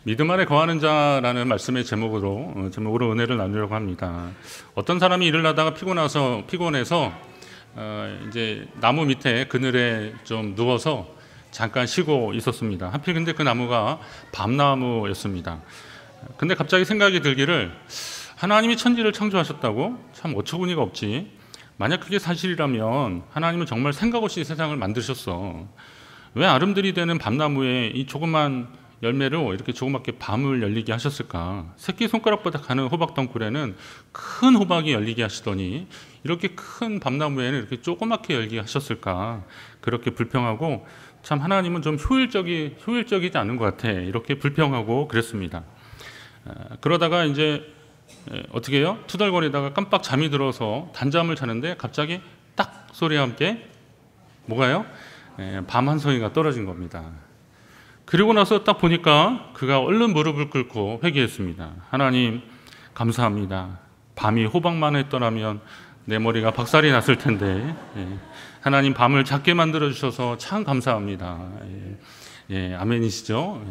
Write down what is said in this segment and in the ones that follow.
믿음 안에 거하는 자라는 말씀의 제목으로 은혜를 나누려고 합니다. 어떤 사람이 일을 하다가 피곤해서 이제 나무 밑에 그늘에 좀 누워서 잠깐 쉬고 있었습니다. 하필 근데 그 나무가 밤나무였습니다. 근데 갑자기 생각이 들기를, 하나님이 천지를 창조하셨다고? 참 어처구니가 없지. 만약 그게 사실이라면 하나님은 정말 생각 없이 세상을 만드셨어. 왜 아름드리 되는 밤나무에 이 조그만 열매로 이렇게 조그맣게 밤을 열리게 하셨을까? 새끼손가락보다 가는 호박덩굴에는 큰 호박이 열리게 하시더니 이렇게 큰 밤나무에는 이렇게 조그맣게 열리게 하셨을까? 그렇게 불평하고, 참 하나님은 좀 효율적이지 않은 것 같아, 이렇게 불평하고 그랬습니다. 그러다가 이제 어떻게 해요? 투덜거리다가 깜빡 잠이 들어서 단잠을 자는데 갑자기 딱 소리와 함께 뭐가요? 밤 한 송이가 떨어진 겁니다. 그리고 나서 딱 보니까 그가 얼른 무릎을 꿇고 회개했습니다. 하나님 감사합니다. 밤이 호박만 했더라면 내 머리가 박살이 났을 텐데, 하나님 밤을 작게 만들어 주셔서 참 감사합니다. 아멘이시죠?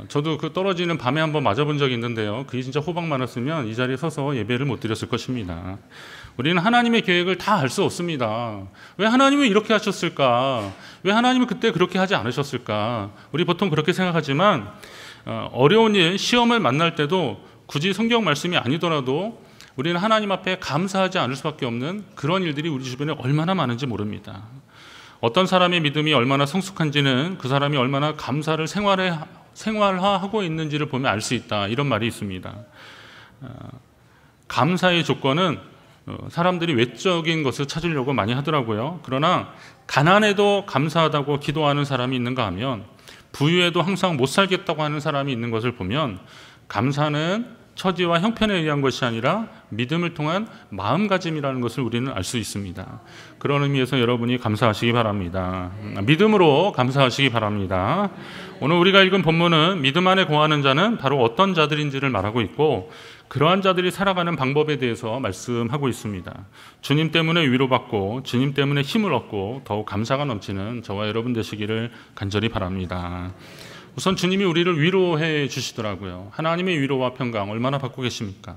저도 그 떨어지는 밤에 한번 맞아본 적이 있는데요, 그게 진짜 호박 많았으면 이 자리에 서서 예배를 못 드렸을 것입니다. 우리는 하나님의 계획을 다 알 수 없습니다. 왜 하나님은 이렇게 하셨을까? 왜 하나님은 그때 그렇게 하지 않으셨을까? 우리 보통 그렇게 생각하지만 어려운 일, 시험을 만날 때도 굳이 성경 말씀이 아니더라도 우리는 하나님 앞에 감사하지 않을 수밖에 없는 그런 일들이 우리 주변에 얼마나 많은지 모릅니다. 어떤 사람의 믿음이 얼마나 성숙한지는 그 사람이 얼마나 감사를 생활화하고 있는지를 보면 알 수 있다, 이런 말이 있습니다. 감사의 조건은 사람들이 외적인 것을 찾으려고 많이 하더라고요. 그러나 가난해도 감사하다고 기도하는 사람이 있는가 하면, 부유해도 항상 못 살겠다고 하는 사람이 있는 것을 보면, 감사는 처지와 형편에 의한 것이 아니라 믿음을 통한 마음가짐이라는 것을 우리는 알 수 있습니다. 그런 의미에서 여러분이 감사하시기 바랍니다. 믿음으로 감사하시기 바랍니다. 오늘 우리가 읽은 본문은 믿음 안에 거하는 자는 바로 어떤 자들인지를 말하고 있고, 그러한 자들이 살아가는 방법에 대해서 말씀하고 있습니다. 주님 때문에 위로받고 주님 때문에 힘을 얻고 더욱 감사가 넘치는 저와 여러분 되시기를 간절히 바랍니다. 우선 주님이 우리를 위로해 주시더라고요. 하나님의 위로와 평강 얼마나 받고 계십니까?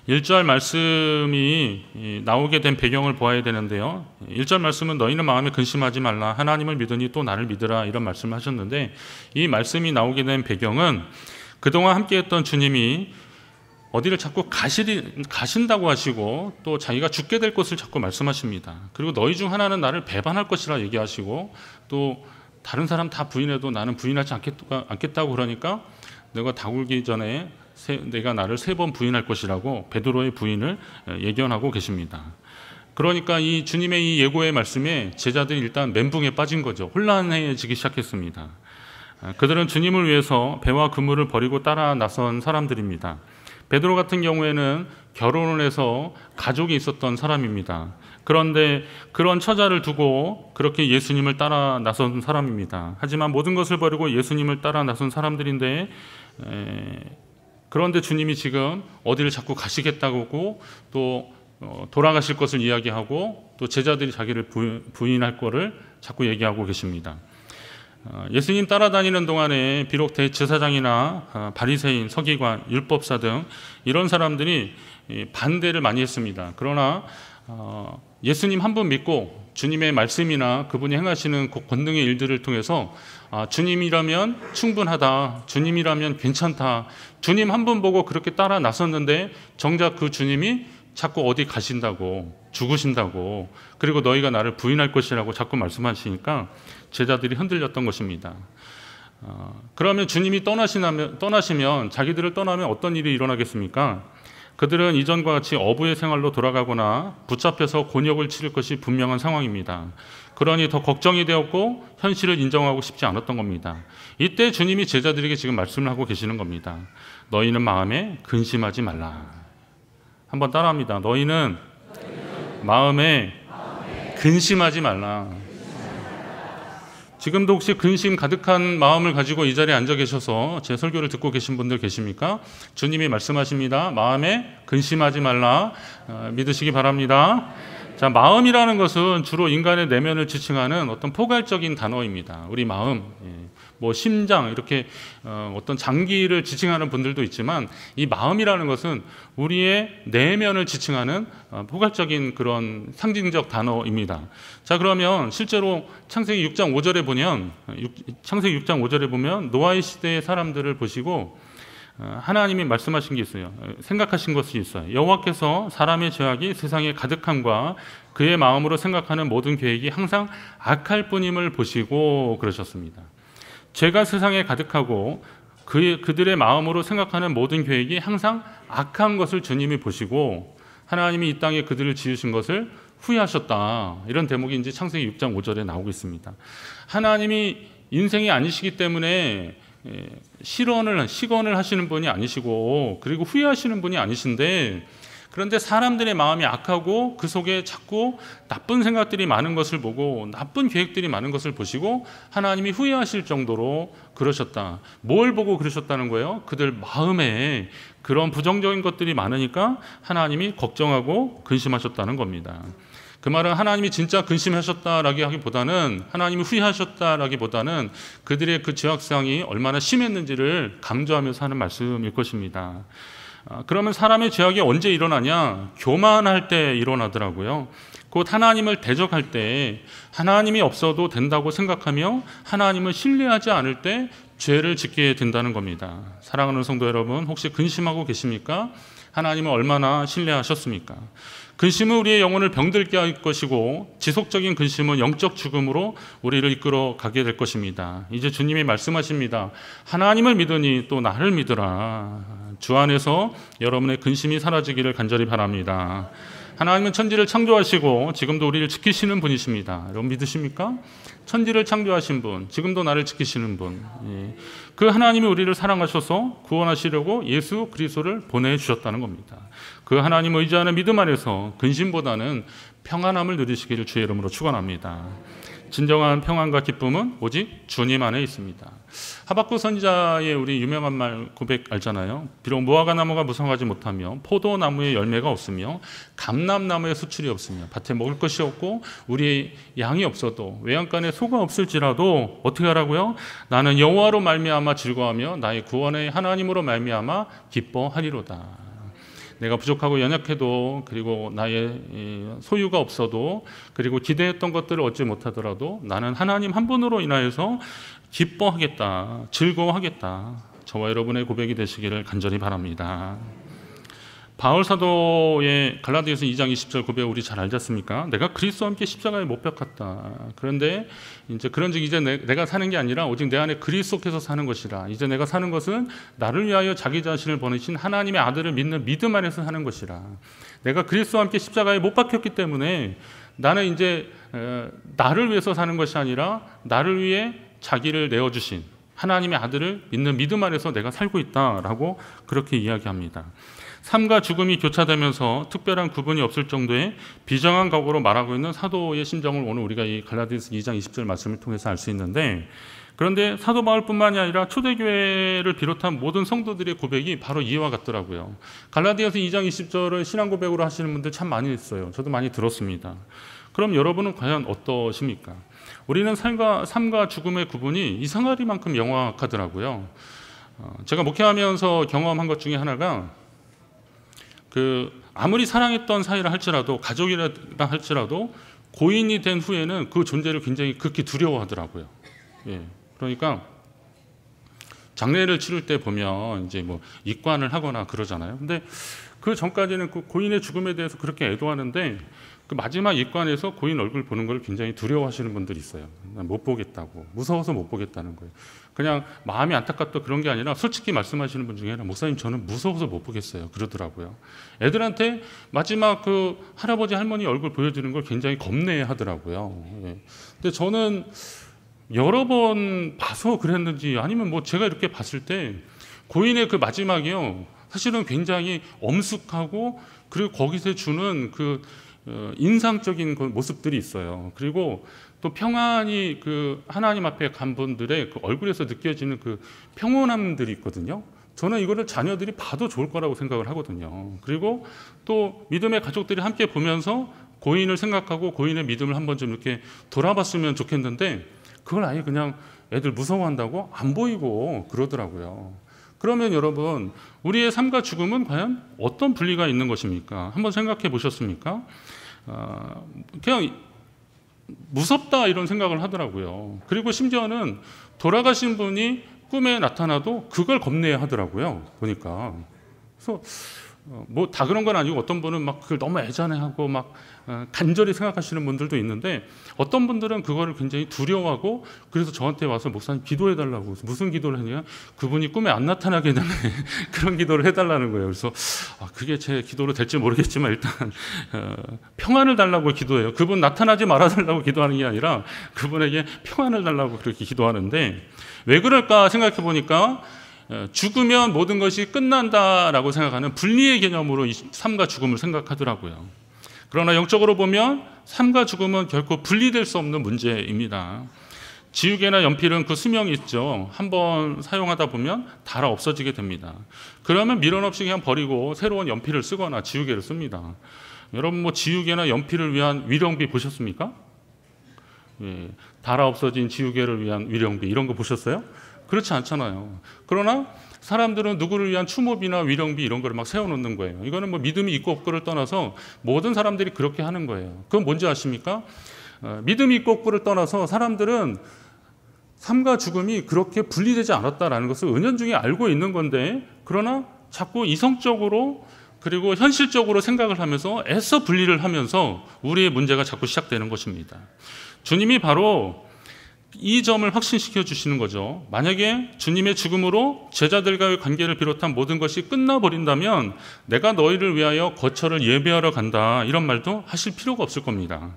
1절 말씀이 나오게 된 배경을 보아야 되는데요, 1절 말씀은 너희는 마음에 근심하지 말라, 하나님을 믿으니 또 나를 믿으라, 이런 말씀을 하셨는데, 이 말씀이 나오게 된 배경은 그동안 함께했던 주님이 어디를 자꾸 가신다고 하시고, 또 자기가 죽게 될 것을 자꾸 말씀하십니다. 그리고 너희 중 하나는 나를 배반할 것이라 얘기하시고, 또 다른 사람 다 부인해도 나는 부인하지 않겠다고 그러니까 내가 다 굴기 전에 내가 나를 3번 부인할 것이라고 베드로의 부인을 예견하고 계십니다. 그러니까 이 주님의 이 예고의 말씀에 제자들이 일단 멘붕에 빠진 거죠. 혼란해지기 시작했습니다. 그들은 주님을 위해서 배와 그물을 버리고 따라 나선 사람들입니다. 베드로 같은 경우에는 결혼을 해서 가족이 있었던 사람입니다. 그런데 그런 처자를 두고 그렇게 예수님을 따라 나선 사람입니다. 하지만 모든 것을 버리고 예수님을 따라 나선 사람들인데, 그런데 주님이 지금 어디를 자꾸 가시겠다고 또 돌아가실 것을 이야기하고, 또 제자들이 자기를 부인할 거를 자꾸 얘기하고 계십니다. 예수님 따라다니는 동안에 비록 대제사장이나 바리새인, 서기관, 율법사 등 이런 사람들이 반대를 많이 했습니다. 그러나 예수님 한 분 믿고 주님의 말씀이나 그분이 행하시는 권능의 일들을 통해서 주님이라면 충분하다, 주님이라면 괜찮다, 주님 한 분 보고 그렇게 따라 나섰는데 정작 그 주님이 자꾸 어디 가신다고, 죽으신다고, 그리고 너희가 나를 부인할 것이라고 자꾸 말씀하시니까 제자들이 흔들렸던 것입니다. 그러면 주님이 떠나시면 자기들을 떠나면 어떤 일이 일어나겠습니까? 그들은 이전과 같이 어부의 생활로 돌아가거나 붙잡혀서 곤욕을 치를 것이 분명한 상황입니다. 그러니 더 걱정이 되었고 현실을 인정하고 싶지 않았던 겁니다. 이때 주님이 제자들에게 지금 말씀을 하고 계시는 겁니다. 너희는 마음에 근심하지 말라. 한번 따라합니다. 너희는 마음에 근심하지 말라. 지금도 혹시 근심 가득한 마음을 가지고 이 자리에 앉아 계셔서 제 설교를 듣고 계신 분들 계십니까? 주님이 말씀하십니다. 마음에 근심하지 말라. 믿으시기 바랍니다. 자, 마음이라는 것은 주로 인간의 내면을 지칭하는 어떤 포괄적인 단어입니다. 우리 마음, 뭐 심장 이렇게 어떤 장기를 지칭하는 분들도 있지만 이 마음이라는 것은 우리의 내면을 지칭하는 포괄적인 그런 상징적 단어입니다. 자, 그러면 실제로 창세기 6장 5절에 보면 창세기 6장 5절에 보면 노아의 시대의 사람들을 보시고 하나님이 말씀하신 게 있어요. 생각하신 것이 있어요. 여호와께서 사람의 죄악이 세상에 가득함과 그의 마음으로 생각하는 모든 계획이 항상 악할 뿐임을 보시고 그러셨습니다. 죄가 세상에 가득하고 그들의 마음으로 생각하는 모든 계획이 항상 악한 것을 주님이 보시고 하나님이 이 땅에 그들을 지으신 것을 후회하셨다. 이런 대목이 이제 창세기 6장 5절에 나오고 있습니다. 하나님이 인생이 아니시기 때문에 시건을 하시는 분이 아니시고 그리고 후회하시는 분이 아니신데, 그런데 사람들의 마음이 악하고 그 속에 자꾸 나쁜 생각들이 많은 것을 보고 나쁜 계획들이 많은 것을 보시고 하나님이 후회하실 정도로 그러셨다. 뭘 보고 그러셨다는 거예요? 그들 마음에 그런 부정적인 것들이 많으니까 하나님이 걱정하고 근심하셨다는 겁니다. 그 말은 하나님이 진짜 근심하셨다라기보다는 하나님이 후회하셨다라기보다는 그들의 그 죄악상이 얼마나 심했는지를 강조하면서 하는 말씀일 것입니다. 그러면 사람의 죄악이 언제 일어나냐? 교만할 때 일어나더라고요. 곧 하나님을 대적할 때, 하나님이 없어도 된다고 생각하며 하나님을 신뢰하지 않을 때 죄를 짓게 된다는 겁니다. 사랑하는 성도 여러분, 혹시 근심하고 계십니까? 하나님을 얼마나 신뢰하셨습니까? 근심은 우리의 영혼을 병들게 할 것이고 지속적인 근심은 영적 죽음으로 우리를 이끌어 가게 될 것입니다. 이제 주님이 말씀하십니다. 하나님을 믿으니 또 나를 믿으라. 주 안에서 여러분의 근심이 사라지기를 간절히 바랍니다. 하나님은 천지를 창조하시고 지금도 우리를 지키시는 분이십니다. 여러분 믿으십니까? 천지를 창조하신 분, 지금도 나를 지키시는 분, 그 하나님이 우리를 사랑하셔서 구원하시려고 예수 그리스도를 보내주셨다는 겁니다. 그 하나님을 의지하는 믿음 안에서 근심보다는 평안함을 누리시기를 주의 이름으로 축원합니다. 진정한 평안과 기쁨은 오직 주님 안에 있습니다. 하박국 선지자의 우리 유명한 말 고백 알잖아요. 비록 무화과 나무가 무성하지 못하며 포도나무에 열매가 없으며 감람나무에 수출이 없으며 밭에 먹을 것이 없고 우리의 양이 없어도 외양간에 소가 없을지라도 어떻게 하라고요? 나는 여호와로 말미암아 즐거워하며 나의 구원의 하나님으로 말미암아 기뻐하리로다. 내가 부족하고 연약해도 그리고 나의 소유가 없어도 그리고 기대했던 것들을 얻지 못하더라도 나는 하나님 한 분으로 인하여서 기뻐하겠다, 즐거워하겠다. 저와 여러분의 고백이 되시기를 간절히 바랍니다. 바울 사도의 갈라디아서 2장 20절 고백 우리 잘 알지 않습니까? 내가 그리스도와 함께 십자가에 못 박혔다. 그런데 이제 그런즉 이제 내가 사는 게 아니라 오직 내 안에 그리스도께서 사는 것이라. 이제 내가 사는 것은 나를 위하여 자기 자신을 보내신 하나님의 아들을 믿는 믿음 안에서 사는 것이라. 내가 그리스도와 함께 십자가에 못 박혔기 때문에 나는 이제 나를 위해서 사는 것이 아니라 나를 위해 자기를 내어주신 하나님의 아들을 믿는 믿음 안에서 내가 살고 있다라고 그렇게 이야기합니다. 삶과 죽음이 교차되면서 특별한 구분이 없을 정도의 비정한 각오로 말하고 있는 사도의 심정을 오늘 우리가 이 갈라디아서 2장 20절 말씀을 통해서 알 수 있는데, 그런데 사도 바울뿐만이 아니라 초대교회를 비롯한 모든 성도들의 고백이 바로 이와 같더라고요. 갈라디아서 2장 20절을 신앙 고백으로 하시는 분들 참 많이 있어요. 저도 많이 들었습니다. 그럼 여러분은 과연 어떠십니까? 우리는 삶과 죽음의 구분이 이상하리만큼 명확하더라고요. 제가 목회하면서 경험한 것 중에 하나가 아무리 사랑했던 사이라 할지라도 가족이라 할지라도 고인이 된 후에는 그 존재를 굉장히 극히 두려워하더라고요. 그러니까 장례를 치를 때 보면 이제 뭐 입관을 하거나 그러잖아요. 근데 그 전까지는 그 고인의 죽음에 대해서 그렇게 애도하는데 그 마지막 입관에서 고인 얼굴 보는 걸 굉장히 두려워하시는 분들이 있어요. 못 보겠다고, 무서워서 못 보겠다는 거예요. 그냥 마음이 안타깝다 그런 게 아니라 솔직히 말씀하시는 분 중에 목사님 저는 무서워서 못 보겠어요 그러더라고요. 애들한테 마지막 그 할아버지 할머니 얼굴 보여주는 걸 굉장히 겁내 하더라고요. 근데 저는 여러 번 봐서 그랬는지 아니면 뭐 제가 이렇게 봤을 때 고인의 그 마지막이요 사실은 굉장히 엄숙하고 그리고 거기서 주는 그 인상적인 그 모습들이 있어요. 그리고 또 평안히 그 하나님 앞에 간 분들의 그 얼굴에서 느껴지는 그 평온함들이 있거든요. 저는 이거를 자녀들이 봐도 좋을 거라고 생각을 하거든요. 그리고 또 믿음의 가족들이 함께 보면서 고인을 생각하고 고인의 믿음을 한번 좀 이렇게 돌아봤으면 좋겠는데 그걸 아예 그냥 애들 무서워한다고 안 보이고 그러더라고요. 그러면 여러분, 우리의 삶과 죽음은 과연 어떤 분리가 있는 것입니까? 한번 생각해 보셨습니까? 그냥 무섭다 이런 생각을 하더라고요. 그리고 심지어는 돌아가신 분이 꿈에 나타나도 그걸 겁내야 하더라고요. 보니까. 그래서 뭐 다 그런 건 아니고 어떤 분은 막 그걸 너무 애잔해하고 막 간절히 생각하시는 분들도 있는데 어떤 분들은 그거를 굉장히 두려워하고 그래서 저한테 와서 목사님 기도해 달라고. 무슨 기도를 했냐? 그분이 꿈에 안 나타나게 되는 그런 기도를 해달라는 거예요. 그래서 그게 제 기도로 될지 모르겠지만 일단 평안을 달라고 기도해요. 그분 나타나지 말아달라고 기도하는 게 아니라 그분에게 평안을 달라고 그렇게 기도하는데 왜 그럴까 생각해 보니까 죽으면 모든 것이 끝난다라고 생각하는 분리의 개념으로 이 삶과 죽음을 생각하더라고요. 그러나 영적으로 보면 삶과 죽음은 결코 분리될 수 없는 문제입니다. 지우개나 연필은 그 수명이 있죠. 한번 사용하다 보면 닳아 없어지게 됩니다. 그러면 미련 없이 그냥 버리고 새로운 연필을 쓰거나 지우개를 씁니다. 여러분 뭐 지우개나 연필을 위한 위령비 보셨습니까? 예, 닳아 없어진 지우개를 위한 위령비 이런 거 보셨어요? 그렇지 않잖아요. 그러나 사람들은 누구를 위한 추모비나 위령비 이런 거를 막 세워놓는 거예요. 이거는 뭐 믿음이 있고 없고를 떠나서 모든 사람들이 그렇게 하는 거예요. 그건 뭔지 아십니까? 믿음이 있고 없고를 떠나서 사람들은 삶과 죽음이 그렇게 분리되지 않았다라는 것을 은연중에 알고 있는 건데 그러나 자꾸 이성적으로 그리고 현실적으로 생각을 하면서 애써 분리를 하면서 우리의 문제가 자꾸 시작되는 것입니다. 주님이 바로 이 점을 확신시켜 주시는 거죠. 만약에 주님의 죽음으로 제자들과의 관계를 비롯한 모든 것이 끝나버린다면 내가 너희를 위하여 거처를 예비하러 간다 이런 말도 하실 필요가 없을 겁니다.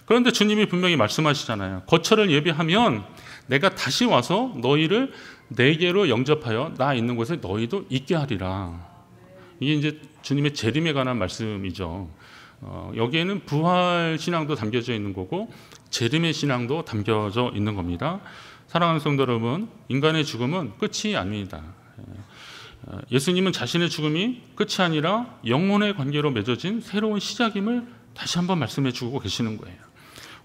그런데 주님이 분명히 말씀하시잖아요. 거처를 예비하면 내가 다시 와서 너희를 내게로 영접하여 나 있는 곳에 너희도 있게 하리라. 이게 이제 주님의 재림에 관한 말씀이죠. 여기에는 부활 신앙도 담겨져 있는 거고 재림의 신앙도 담겨져 있는 겁니다. 사랑하는 성도 여러분, 인간의 죽음은 끝이 아닙니다. 예수님은 자신의 죽음이 끝이 아니라 영혼의 관계로 맺어진 새로운 시작임을 다시 한번 말씀해 주고 계시는 거예요.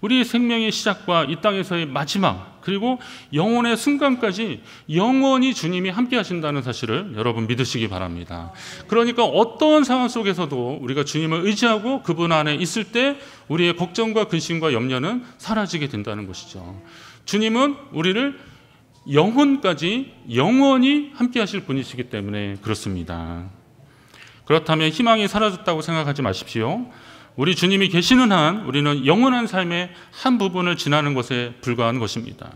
우리의 생명의 시작과 이 땅에서의 마지막 그리고 영혼의 순간까지 영원히 주님이 함께 하신다는 사실을 여러분 믿으시기 바랍니다. 그러니까 어떤 상황 속에서도 우리가 주님을 의지하고 그분 안에 있을 때 우리의 걱정과 근심과 염려는 사라지게 된다는 것이죠. 주님은 우리를 영혼까지 영원히 함께 하실 분이시기 때문에 그렇습니다. 그렇다면 희망이 사라졌다고 생각하지 마십시오. 우리 주님이 계시는 한 우리는 영원한 삶의 한 부분을 지나는 것에 불과한 것입니다.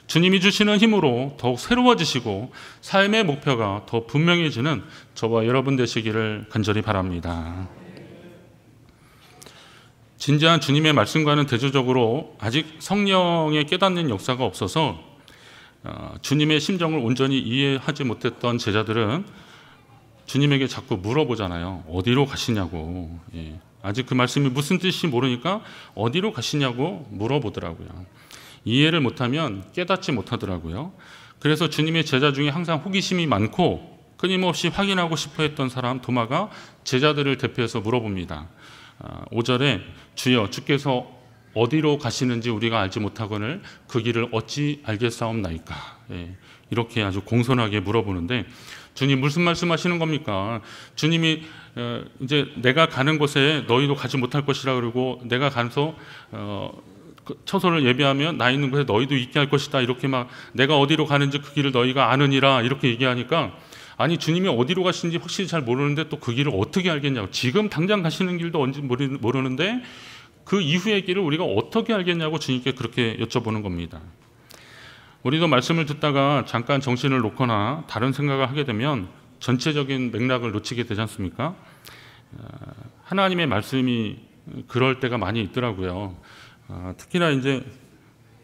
주님이 주시는 힘으로 더욱 새로워지시고 삶의 목표가 더 분명해지는 저와 여러분 되시기를 간절히 바랍니다. 진지한 주님의 말씀과는 대조적으로 아직 성령의 깨닫는 역사가 없어서 주님의 심정을 온전히 이해하지 못했던 제자들은 주님에게 자꾸 물어보잖아요. 어디로 가시냐고. 아직 그 말씀이 무슨 뜻인지 모르니까 어디로 가시냐고 물어보더라고요. 이해를 못하면 깨닫지 못하더라고요. 그래서 주님의 제자 중에 항상 호기심이 많고 끊임없이 확인하고 싶어 했던 사람 도마가 제자들을 대표해서 물어봅니다. 5절에 주여 주께서 어디로 가시는지 우리가 알지 못하거늘 그 길을 어찌 알겠사옵나이까. 이렇게 아주 공손하게 물어보는데 주님 무슨 말씀하시는 겁니까? 주님이 이제 내가 가는 곳에 너희도 가지 못할 것이라 그러고 내가 가서 처소를 예비하면 나 있는 곳에 너희도 있게 할 것이다 이렇게 막 내가 어디로 가는지 그 길을 너희가 아느니라 이렇게 얘기하니까 아니 주님이 어디로 가시는지 확실히 잘 모르는데 또 그 길을 어떻게 알겠냐고. 지금 당장 가시는 길도 언제 모르는데 그 이후의 길을 우리가 어떻게 알겠냐고 주님께 그렇게 여쭤보는 겁니다. 우리도 말씀을 듣다가 잠깐 정신을 놓거나 다른 생각을 하게 되면 전체적인 맥락을 놓치게 되지 않습니까? 하나님의 말씀이 그럴 때가 많이 있더라고요. 특히나 이제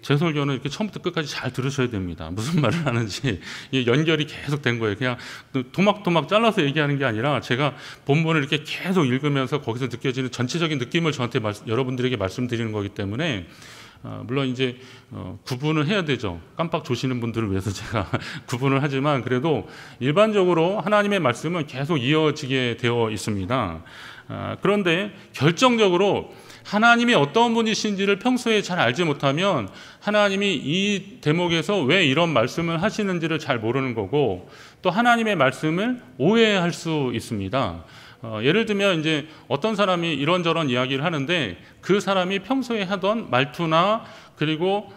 제 설교는 이렇게 처음부터 끝까지 잘 들으셔야 됩니다. 무슨 말을 하는지 연결이 계속 된 거예요. 그냥 토막토막 잘라서 얘기하는 게 아니라 제가 본문을 이렇게 계속 읽으면서 거기서 느껴지는 전체적인 느낌을 저한테 여러분들에게 말씀드리는 거기 때문에 물론 이제 구분을 해야 되죠. 깜빡 조시는 분들을 위해서 제가 구분을 하지만 그래도 일반적으로 하나님의 말씀은 계속 이어지게 되어 있습니다. 그런데 결정적으로 하나님이 어떤 분이신지를 평소에 잘 알지 못하면 하나님이 이 대목에서 왜 이런 말씀을 하시는지를 잘 모르는 거고, 또 하나님의 말씀을 오해할 수 있습니다. 예를 들면 이제 어떤 사람이 이런저런 이야기를 하는데 그 사람이 평소에 하던 말투나 그리고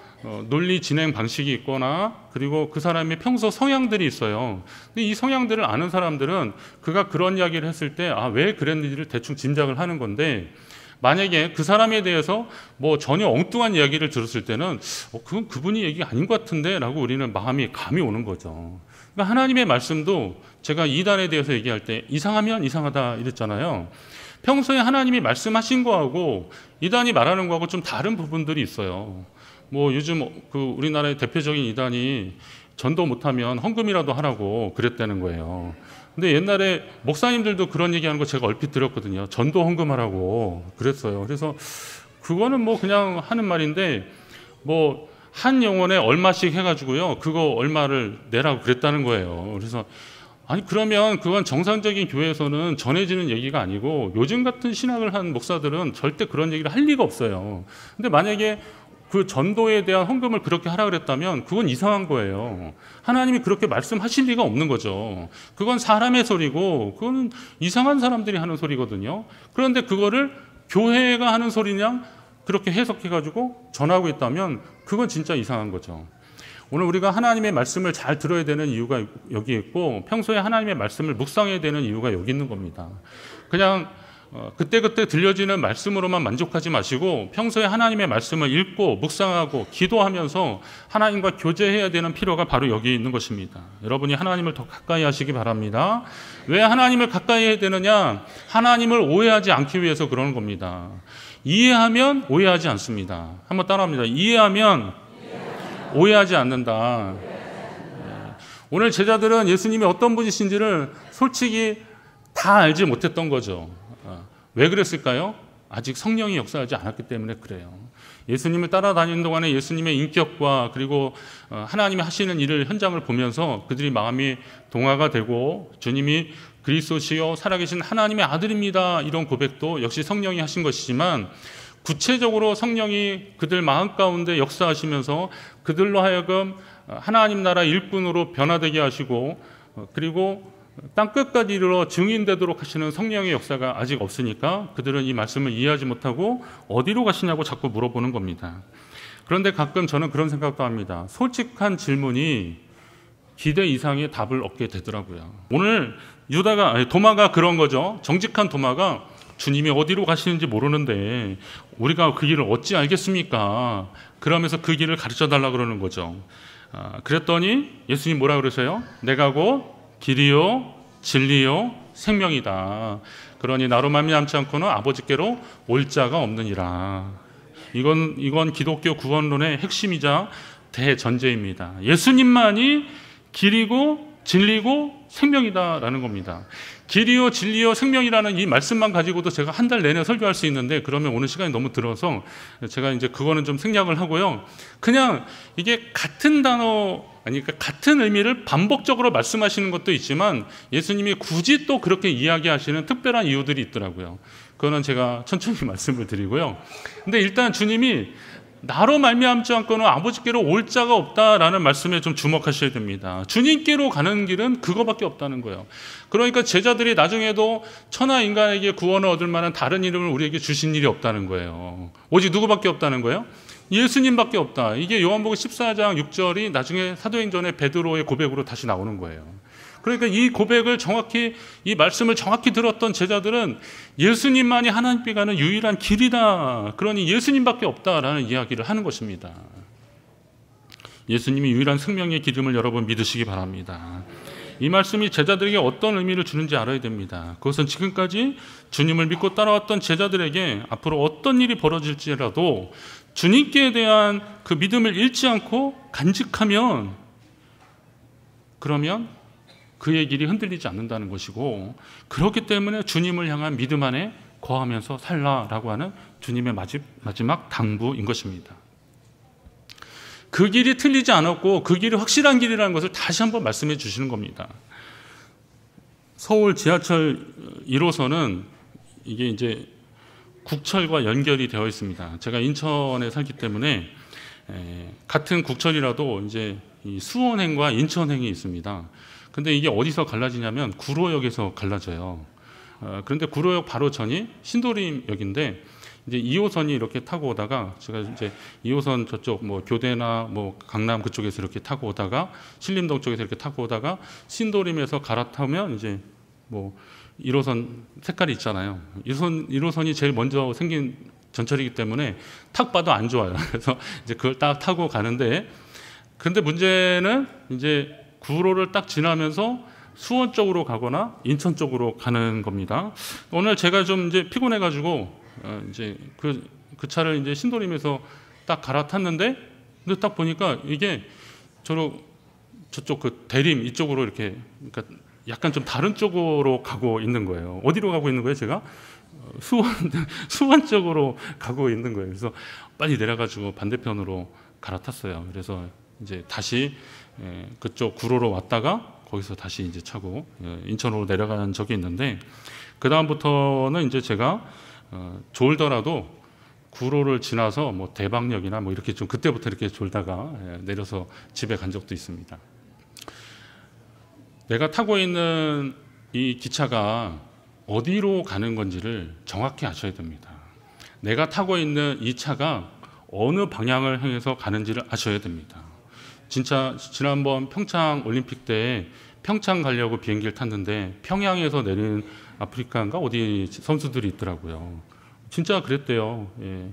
논리 진행 방식이 있거나 그리고 그 사람의 평소 성향들이 있어요. 근데 이 성향들을 아는 사람들은 그가 그런 이야기를 했을 때 왜 그랬는지를 대충 짐작을 하는 건데, 만약에 그 사람에 대해서 뭐 전혀 엉뚱한 이야기를 들었을 때는 그건 그분이 얘기 아닌 것 같은데 라고 우리는 감이 오는 거죠. 그러니까 하나님의 말씀도 제가 이단에 대해서 얘기할 때 이상하면 이상하다 이랬잖아요. 평소에 하나님이 말씀하신 거하고 이단이 말하는 거하고 좀 다른 부분들이 있어요. 뭐 요즘 그 우리나라의 대표적인 이단이 전도 못하면 헌금이라도 하라고 그랬다는 거예요. 근데 옛날에 목사님들도 그런 얘기하는 거 제가 얼핏 들었거든요. 전도 헌금하라고 그랬어요. 그래서 그거는 뭐 그냥 하는 말인데 뭐 한 영혼에 얼마씩 해가지고요, 그거 얼마를 내라고 그랬다는 거예요. 그래서 아니 그러면 그건 정상적인 교회에서는 전해지는 얘기가 아니고 요즘 같은 신학을 한 목사들은 절대 그런 얘기를 할 리가 없어요. 근데 만약에 그 전도에 대한 헌금을 그렇게 하라 그랬다면 그건 이상한 거예요. 하나님이 그렇게 말씀하실 리가 없는 거죠. 그건 사람의 소리고 그건 이상한 사람들이 하는 소리거든요. 그런데 그거를 교회가 하는 소리냐 그렇게 해석해가지고 전하고 있다면 그건 진짜 이상한 거죠. 오늘 우리가 하나님의 말씀을 잘 들어야 되는 이유가 여기 있고, 평소에 하나님의 말씀을 묵상해야 되는 이유가 여기 있는 겁니다. 그냥 그때그때 들려지는 말씀으로만 만족하지 마시고 평소에 하나님의 말씀을 읽고 묵상하고 기도하면서 하나님과 교제해야 되는 필요가 바로 여기 있는 것입니다. 여러분이 하나님을 더 가까이 하시기 바랍니다. 왜 하나님을 가까이 해야 되느냐? 하나님을 오해하지 않기 위해서 그러는 겁니다. 이해하면 오해하지 않습니다. 한번 따라합니다. 이해하면 오해하지 않는다. 오늘 제자들은 예수님이 어떤 분이신지를 솔직히 다 알지 못했던 거죠. 왜 그랬을까요? 아직 성령이 역사하지 않았기 때문에 그래요. 예수님을 따라다니는 동안에 예수님의 인격과 그리고 하나님이 하시는 일을 현장을 보면서 그들이 마음이 동화가 되고 주님이 그리스도시요 살아계신 하나님의 아들입니다, 이런 고백도 역시 성령이 하신 것이지만, 구체적으로 성령이 그들 마음 가운데 역사하시면서 그들로 하여금 하나님 나라 일꾼으로 변화되게 하시고 그리고 땅끝까지 이르러 증인되도록 하시는 성령의 역사가 아직 없으니까 그들은 이 말씀을 이해하지 못하고 어디로 가시냐고 자꾸 물어보는 겁니다. 그런데 가끔 저는 그런 생각도 합니다. 솔직한 질문이 기대 이상의 답을 얻게 되더라고요. 오늘 도마가 그런 거죠. 정직한 도마가 주님이 어디로 가시는지 모르는데 우리가 그 길을 어찌 알겠습니까? 그러면서 그 길을 가르쳐 달라 그러는 거죠. 그랬더니 예수님 뭐라 그러세요? 내가 곧 길이요 진리요 생명이다. 그러니 나로 말미암지 않고는 아버지께로 올 자가 없느니라. 이건 기독교 구원론의 핵심이자 대전제입니다. 예수님만이 길이고 진리고 생명이다라는 겁니다. 길이요 진리요 생명이라는 이 말씀만 가지고도 제가 한 달 내내 설교할 수 있는데, 그러면 오늘 시간이 너무 들어서 제가 이제 그거는 좀 생략을 하고요. 그냥 이게 같은 단어, 그러니까 같은 의미를 반복적으로 말씀하시는 것도 있지만 예수님이 굳이 또 그렇게 이야기하시는 특별한 이유들이 있더라고요. 그거는 제가 천천히 말씀을 드리고요. 근데 일단 주님이 나로 말미암지 않고는 아버지께로 올 자가 없다라는 말씀에 좀 주목하셔야 됩니다. 주님께로 가는 길은 그거밖에 없다는 거예요. 그러니까 제자들이 나중에도 천하 인간에게 구원을 얻을 만한 다른 이름을 우리에게 주신 일이 없다는 거예요. 오직 누구밖에 없다는 거예요? 예수님밖에 없다. 이게 요한복음 14장 6절이 나중에 사도행전의 베드로의 고백으로 다시 나오는 거예요. 그러니까 이 고백을 정확히, 이 말씀을 정확히 들었던 제자들은 예수님만이 하나님께 가는 유일한 길이다. 그러니 예수님밖에 없다라는 이야기를 하는 것입니다. 예수님이 유일한 생명의 기름을 여러분 믿으시기 바랍니다. 이 말씀이 제자들에게 어떤 의미를 주는지 알아야 됩니다. 그것은 지금까지 주님을 믿고 따라왔던 제자들에게 앞으로 어떤 일이 벌어질지라도 주님께 대한 그 믿음을 잃지 않고 간직하면, 그러면 그의 길이 흔들리지 않는다는 것이고, 그렇기 때문에 주님을 향한 믿음 안에 거하면서 살라라고 하는 주님의 마지막 당부인 것입니다. 그 길이 틀리지 않았고 그 길이 확실한 길이라는 것을 다시 한번 말씀해 주시는 겁니다. 서울 지하철 1호선은 이게 이제 국철과 연결이 되어 있습니다. 제가 인천에 살기 때문에 같은 국철이라도 이제 이 수원행과 인천행이 있습니다. 근데 이게 어디서 갈라지냐면 구로역에서 갈라져요. 그런데 구로역 바로 전이 신도림역인데 이제 2호선이 이렇게 타고 오다가 제가 이제 2호선 저쪽 뭐 교대나 뭐 강남 그쪽에서 이렇게 타고 오다가 신림동 쪽에서 이렇게 타고 오다가 신도림에서 갈아타면 이제 뭐 1호선 색깔이 있잖아요. 1호선이 제일 먼저 생긴 전철이기 때문에 탁 봐도 안 좋아요. 그래서 이제 그걸 딱 타고 가는데 근데 문제는 이제 구로를 딱 지나면서 수원 쪽으로 가거나 인천 쪽으로 가는 겁니다. 오늘 제가 좀 이제 피곤해가지고 이제 그 차를 이제 신도림에서 딱 갈아탔는데 근데 딱 보니까 이게 저쪽 그 대림 이쪽으로 이렇게 그러니까 약간 좀 다른 쪽으로 가고 있는 거예요. 어디로 가고 있는 거예요, 제가? 수원 쪽으로 가고 있는 거예요. 그래서 빨리 내려가지고 반대편으로 갈아탔어요. 그래서 이제 다시 그쪽 구로로 왔다가 거기서 다시 이제 차고 인천으로 내려간 적이 있는데 그 다음부터는 이제 제가 졸더라도 구로를 지나서 뭐 대방역이나 뭐 이렇게 좀 그때부터 이렇게 졸다가 내려서 집에 간 적도 있습니다. 내가 타고 있는 이 기차가 어디로 가는 건지를 정확히 아셔야 됩니다. 내가 타고 있는 이 차가 어느 방향을 향해서 가는지를 아셔야 됩니다. 진짜 지난번 평창 올림픽 때 평창 가려고 비행기를 탔는데 평양에서 내린 아프리카인가 어디 선수들이 있더라고요. 진짜 그랬대요. 예.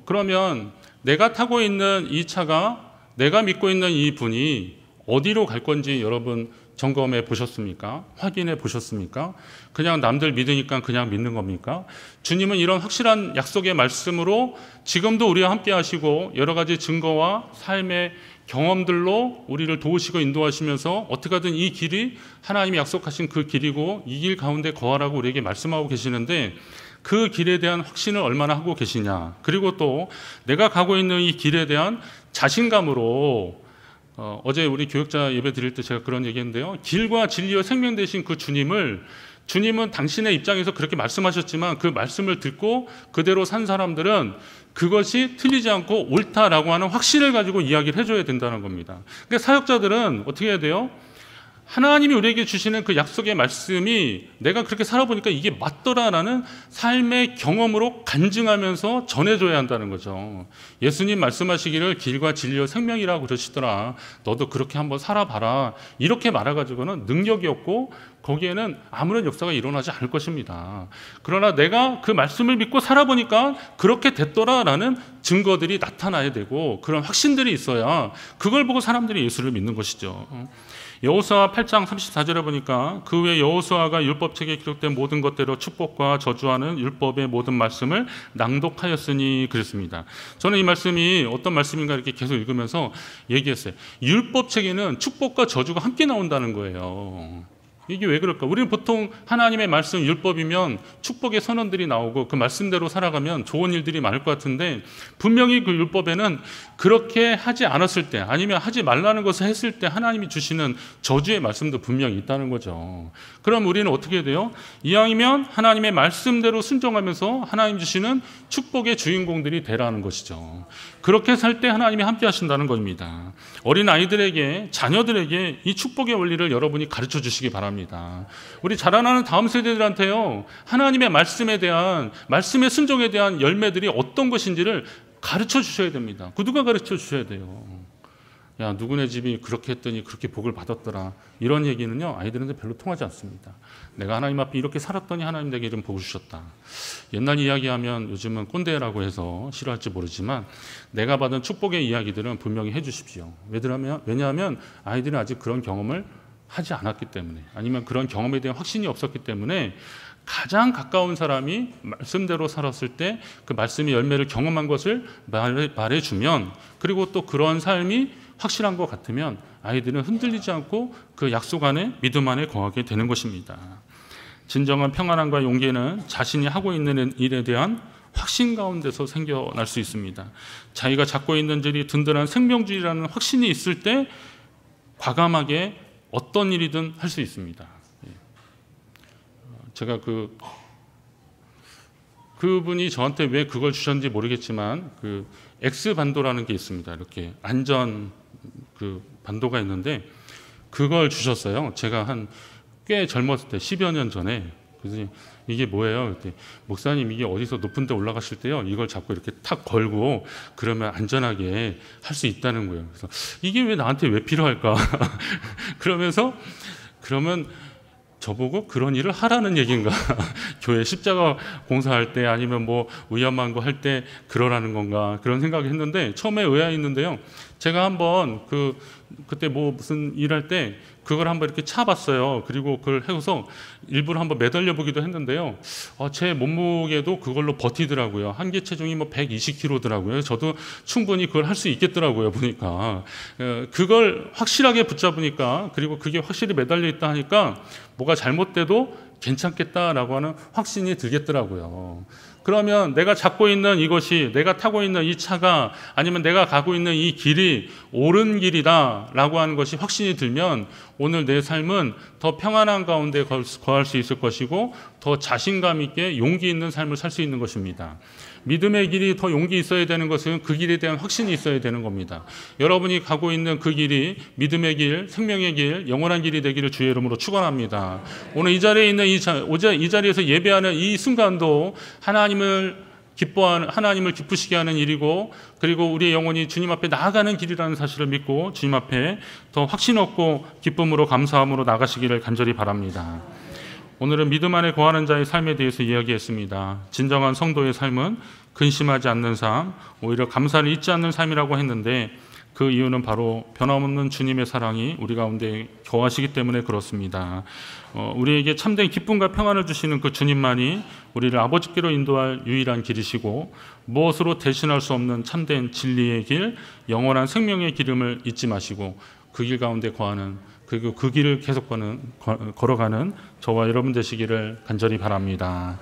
그러면 내가 타고 있는 이 차가 내가 믿고 있는 이 분이 어디로 갈 건지 여러분 점검해 보셨습니까? 확인해 보셨습니까? 그냥 남들 믿으니까 그냥 믿는 겁니까? 주님은 이런 확실한 약속의 말씀으로 지금도 우리와 함께 하시고 여러 가지 증거와 삶의 경험들로 우리를 도우시고 인도하시면서 어떻게 하든 이 길이 하나님이 약속하신 그 길이고 이 길 가운데 거하라고 우리에게 말씀하고 계시는데 그 길에 대한 확신을 얼마나 하고 계시냐. 그리고 또 내가 가고 있는 이 길에 대한 자신감으로 어제 우리 교육자 예배 드릴 때 제가 그런 얘기했는데요. 길과 진리와 생명 되신 그 주님은 당신의 입장에서 그렇게 말씀하셨지만 그 말씀을 듣고 그대로 산 사람들은 그것이 틀리지 않고 옳다라고 하는 확신을 가지고 이야기를 해줘야 된다는 겁니다. 그러니까 사역자들은 어떻게 해야 돼요? 하나님이 우리에게 주시는 그 약속의 말씀이 내가 그렇게 살아보니까 이게 맞더라라는 삶의 경험으로 간증하면서 전해줘야 한다는 거죠. 예수님 말씀하시기를 길과 진리와 생명이라고 그러시더라. 너도 그렇게 한번 살아봐라. 이렇게 말해가지고는 능력이 없고 거기에는 아무런 역사가 일어나지 않을 것입니다. 그러나 내가 그 말씀을 믿고 살아보니까 그렇게 됐더라라는 증거들이 나타나야 되고 그런 확신들이 있어야 그걸 보고 사람들이 예수를 믿는 것이죠. 여호수아 8장 34절에 보니까 그 후에 여호수아가 율법책에 기록된 모든 것대로 축복과 저주하는 율법의 모든 말씀을 낭독하였으니 그랬습니다. 저는 이 말씀이 어떤 말씀인가 이렇게 계속 읽으면서 얘기했어요. 율법책에는 축복과 저주가 함께 나온다는 거예요. 이게 왜 그럴까? 우리는 보통 하나님의 말씀 율법이면 축복의 선언들이 나오고 그 말씀대로 살아가면 좋은 일들이 많을 것 같은데 분명히 그 율법에는 그렇게 하지 않았을 때 아니면 하지 말라는 것을 했을 때 하나님이 주시는 저주의 말씀도 분명히 있다는 거죠. 그럼 우리는 어떻게 해야 돼요? 이왕이면 하나님의 말씀대로 순종하면서 하나님 주시는 축복의 주인공들이 되라는 것이죠. 그렇게 살 때 하나님이 함께 하신다는 겁니다. 어린 아이들에게 자녀들에게 이 축복의 원리를 여러분이 가르쳐 주시기 바랍니다. 우리 자라나는 다음 세대들한테요. 하나님의 말씀에 대한 말씀의 순종에 대한 열매들이 어떤 것인지를 가르쳐 주셔야 됩니다. 그 누가 가르쳐 주셔야 돼요. 야, 누구네 집이 그렇게 했더니 그렇게 복을 받았더라. 이런 얘기는요, 아이들한테 별로 통하지 않습니다. 내가 하나님 앞에 이렇게 살았더니 하나님 내게 이런 복을 주셨다. 옛날 이야기하면 요즘은 꼰대라고 해서 싫어할지 모르지만 내가 받은 축복의 이야기들은 분명히 해주십시오. 왜냐하면 아이들은 아직 그런 경험을 하지 않았기 때문에 아니면 그런 경험에 대한 확신이 없었기 때문에 가장 가까운 사람이 말씀대로 살았을 때 그 말씀의 열매를 경험한 것을 말해주면 그리고 또 그런 삶이 확실한 것 같으면 아이들은 흔들리지 않고 그 약속 안에 믿음 안에 거하게 되는 것입니다. 진정한 평안함과 용기는 자신이 하고 있는 일에 대한 확신 가운데서 생겨날 수 있습니다. 자기가 잡고 있는 일이 든든한 생명줄이라는 확신이 있을 때 과감하게 어떤 일이든 할 수 있습니다. 제가 그분이 저한테 왜 그걸 주셨는지 모르겠지만 그 X 반도라는 게 있습니다. 이렇게 안전 그 반도가 있는데 그걸 주셨어요. 제가 한 꽤 젊었을 때 10여 년 전에. 그래서 이게 뭐예요? 그때 목사님 이게 어디서 높은 데 올라가실 때요 이걸 잡고 이렇게 탁 걸고 그러면 안전하게 할 수 있다는 거예요. 그래서 이게 왜 나한테 왜 필요할까? 그러면서 그러면 저보고 그런 일을 하라는 얘기인가? 교회 십자가 공사할 때 아니면 뭐 위험한 거 할 때 그러라는 건가? 그런 생각을 했는데 처음에 의아했는데요. 제가 한번 그때 뭐 무슨 일할 때 그걸 한번 이렇게 차봤어요. 그리고 그걸 해서 일부러 한번 매달려 보기도 했는데요. 제 몸무게도 그걸로 버티더라고요. 한계 체중이 뭐 120kg더라고요. 저도 충분히 그걸 할 수 있겠더라고요. 보니까 그걸 확실하게 붙잡으니까 그리고 그게 확실히 매달려 있다 하니까 뭐가 잘못돼도 괜찮겠다라고 하는 확신이 들겠더라고요. 그러면 내가 잡고 있는 이것이 내가 타고 있는 이 차가 아니면 내가 가고 있는 이 길이 옳은 길이다라고 하는 것이 확신이 들면 오늘 내 삶은 더 평안한 가운데 거할 수 있을 것이고 더 자신감 있게 용기 있는 삶을 살 수 있는 것입니다. 믿음의 길이 더 용기 있어야 되는 것은 그 길에 대한 확신이 있어야 되는 겁니다. 여러분이 가고 있는 그 길이 믿음의 길, 생명의 길, 영원한 길이 되기를 주의 이름으로 축원합니다. 오늘 이 자리에 있는 이 자리에서 예배하는 이 순간도 하나님을 기쁘시게 하는 일이고 그리고 우리의 영혼이 주님 앞에 나아가는 길이라는 사실을 믿고 주님 앞에 더 확신 얻고 기쁨으로 감사함으로 나가시기를 간절히 바랍니다. 오늘은 믿음 안에 거하는 자의 삶에 대해서 이야기했습니다. 진정한 성도의 삶은 근심하지 않는 삶, 오히려 감사를 잊지 않는 삶이라고 했는데 그 이유는 바로 변함없는 주님의 사랑이 우리 가운데 거하시기 때문에 그렇습니다. 우리에게 참된 기쁨과 평안을 주시는 그 주님만이 우리를 아버지께로 인도할 유일한 길이시고 무엇으로 대신할 수 없는 참된 진리의 길, 영원한 생명의 기름을 잊지 마시고 그 길 가운데 거하는 그리고 그 길을 계속 걸어가는 저와 여러분 되시기를 간절히 바랍니다.